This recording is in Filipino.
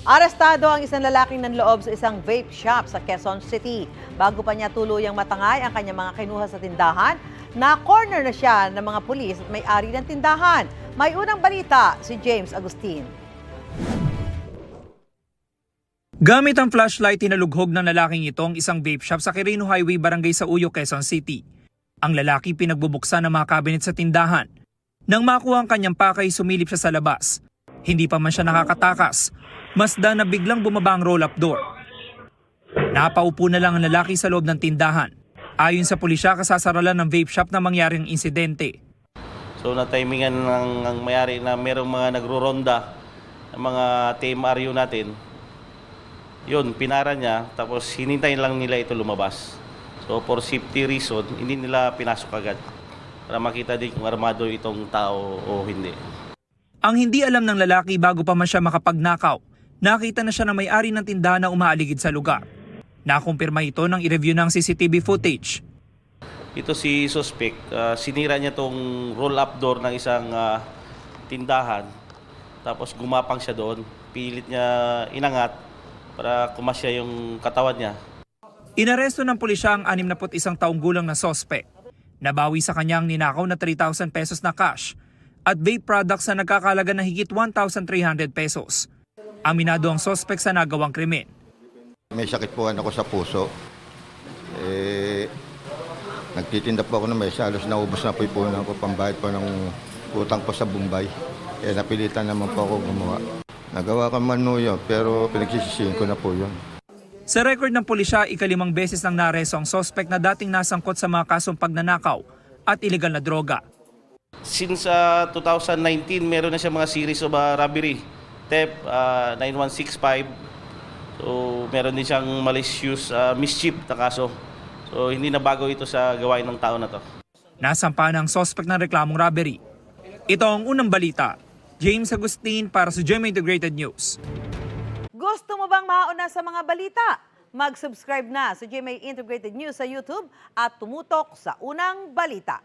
Arestado ang isang lalaking nanloob sa isang vape shop sa Quezon City. Bago pa niya tuluyang matangay ang kanyang mga kinuha sa tindahan, na-corner na siya ng mga pulis at may-ari ng tindahan. May unang balita si James Agustin. Gamit ang flashlight, hinalughog ng lalaking ito ang isang vape shop sa Quirino Highway, Barangay Sauyo, Quezon City. Ang lalaki pinagbubuksan ng mga cabinet sa tindahan. Nang makuha ang kanyang pakay, sumilip siya sa labas. Hindi pa man siya nakakatakas, masdan na biglang bumaba ang roll-up door. Napaupo na lang ang lalaki sa loob ng tindahan. Ayon sa pulisya, kasasaralan ng vape shop na mangyaring insidente. So na-timingan ng mayari na merong mga nagro-ronda ng mga TMRU natin. Yun, pinara niya, tapos hinintay lang nila ito lumabas. So for safety reason, hindi nila pinasok agad para makita din kung armado itong tao o hindi. Ang hindi alam ng lalaki, bago pa man siya makapagnakaw, nakita na siya ng may-ari ng tindahan na umaaligid sa lugar. Nakumpirma ito nang i-review ng CCTV footage. Ito si suspect, sinira niya tong roll-up door ng isang tindahan. Tapos gumapang siya doon, pilit niya inangat para kumasya yung katawan niya. Inaresto ng pulisya ang 61 taong gulang na sospek. Nabawi sa kanyang ninakaw na 3,000 pesos na cash at vape products na nagkakalaga na higit 1,300 pesos. Aminado ang sospek sa nagawang krimen. May sakit po ako sa puso. Nagtitinda po ako ng mesa. Halos naubos na po yung punan ko. Pambayad po ng utang po sa Bombay. Napilitan naman po ako gumawa. Nagawa ka man yun, pero pinagsisisihin ko na po yun. Sa record ng pulisya, ika-5 beses nang nareso ang sospek na dating nasangkot sa mga kasong pagnanakaw at iligal na droga. Since 2019, meron na siya mga series of robbery, theft, 9165. So meron din siyang malicious mischief na kaso. So hindi na bago ito sa gawain ng tao na to. Nasampa ng sospek ng reklamong robbery. Ito ang unang balita. James Agustin para sa GMA Integrated News. Gusto mo bang mauna sa mga balita? Mag-subscribe na sa GMA Integrated News sa YouTube at tumutok sa unang balita.